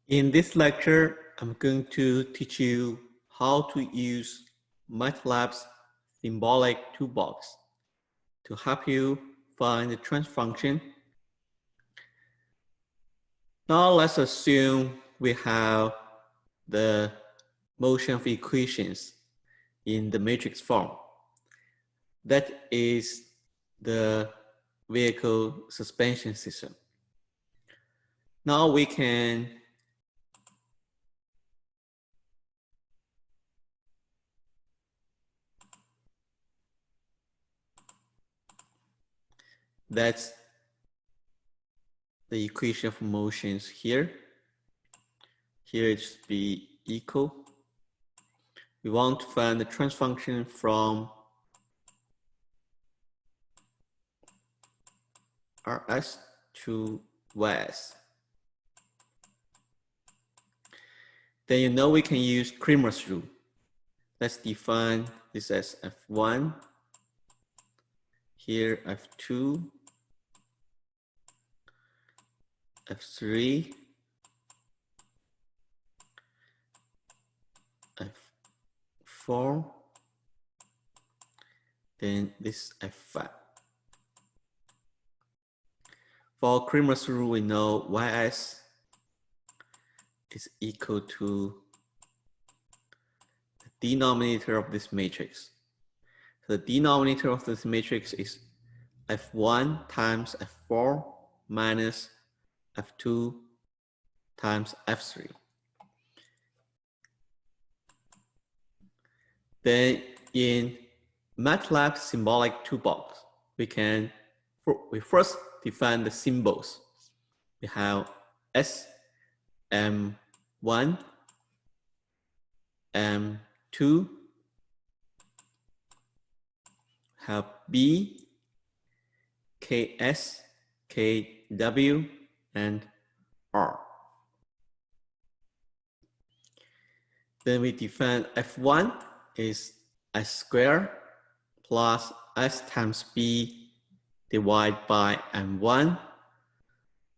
In this lecture, I'm going to teach you how to use MATLAB's Symbolic Toolbox to help you find the transfer function. Now let's assume we have the motion of equations in the matrix form. That is the vehicle suspension system. Now we can that's the equation of motions here. Here it should be equal. We want to find the transfer function from Rs to Ys. Then you know we can use Cramer's rule. Let's define this as F1, here F2, F3, F4, then this F5. For Cramer's rule, we know Ys is equal to the denominator of this matrix. So the denominator of this matrix is F1 times F4 minus F2 times F3. Then in MATLAB Symbolic Toolbox, we first define the symbols. We have S, M1, M2, have B, KS, KW, and R. Then we define F1 is S squared plus S times B divided by M1,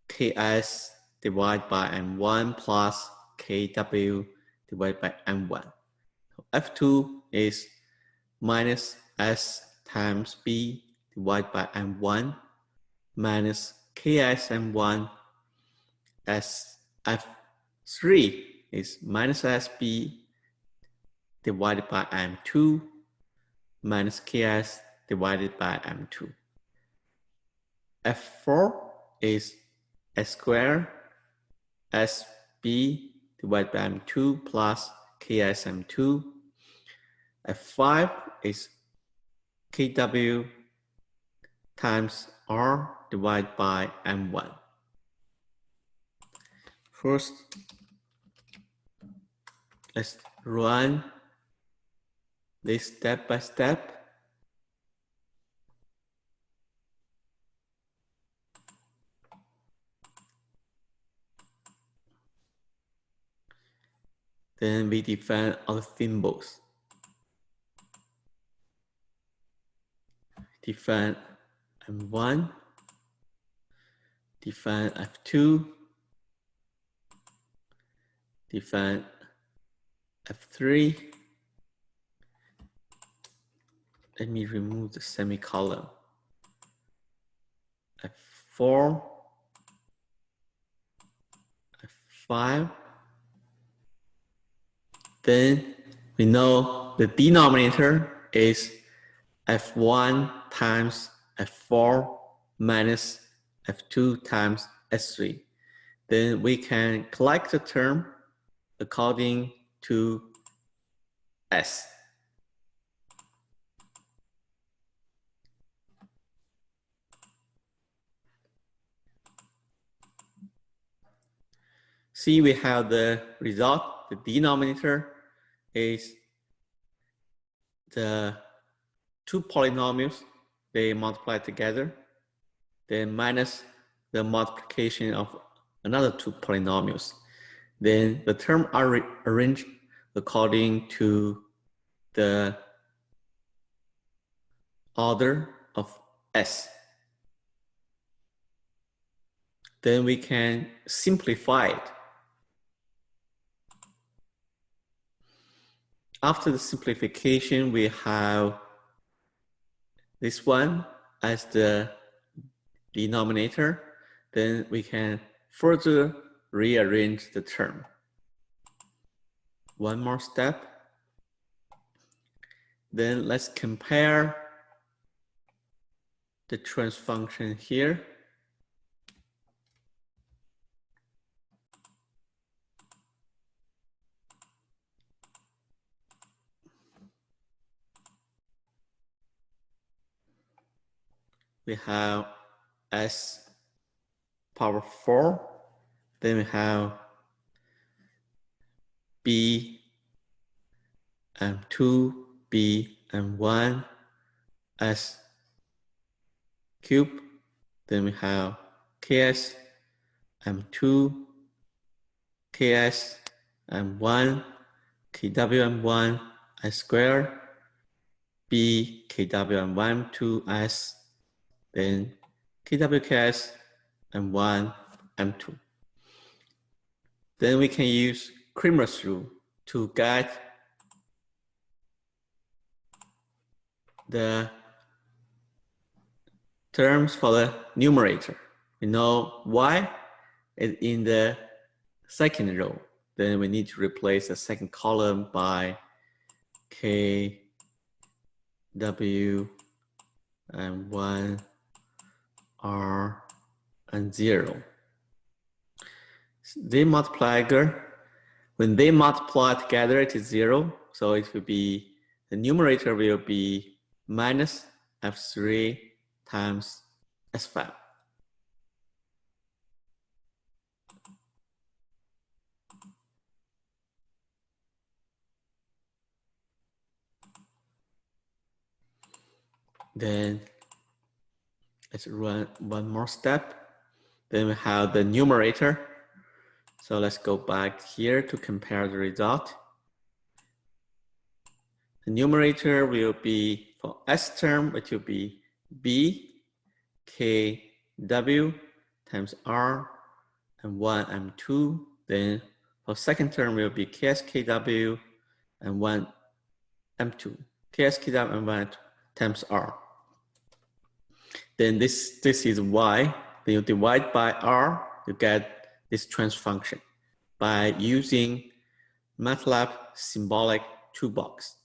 KS divided by M1 plus KW divided by M1. So F2 is minus S times B divided by M1 minus KS M1 as F3 is minus SB divided by M2 minus KS divided by M2. F4 is S squared SB divided by M2 plus KS M2. F5 is KW times R divided by M1. First, let's run this step by step. Then we define our symbols. Define M1, define F2, define F3. Let me remove the semicolon. F4, F5. Then we know the denominator is F1 times F4 minus F2 times S3. Then we can collect the term according to S. See, we have the result. The denominator is the two polynomials, they multiply together, then minus the multiplication of another two polynomials. Then the terms are arranged according to the order of S. Then we can simplify it. after the simplification, we have this one as the denominator. Then we can further rearrange the term. One more step. Then let's compare the transfer function here. We have s power 4. Then we have b and 2, b and 1 s cube. Then we have ks m2, ks m1, kw m1 s squared, b kw m1 2s, then kwks m1 m2. Then we can use Cramer's rule to get the terms for the numerator. We know y is in the second row. Then we need to replace the second column by k, w, and 1, r, and 0. They multiply together. When they multiply together, it is 0. So it will be, the numerator will be minus f3 times s5. Then let's run one more step. Then we have the numerator. So let's go back here to compare the result. The numerator will be, for s term, it will be b k w times r and 1 and 2. Then for second term will be ks kw and 1 m2. ks kw and 1 times r. Then this is y. Then you divide by r, you get this transfer function by using MATLAB Symbolic Toolbox.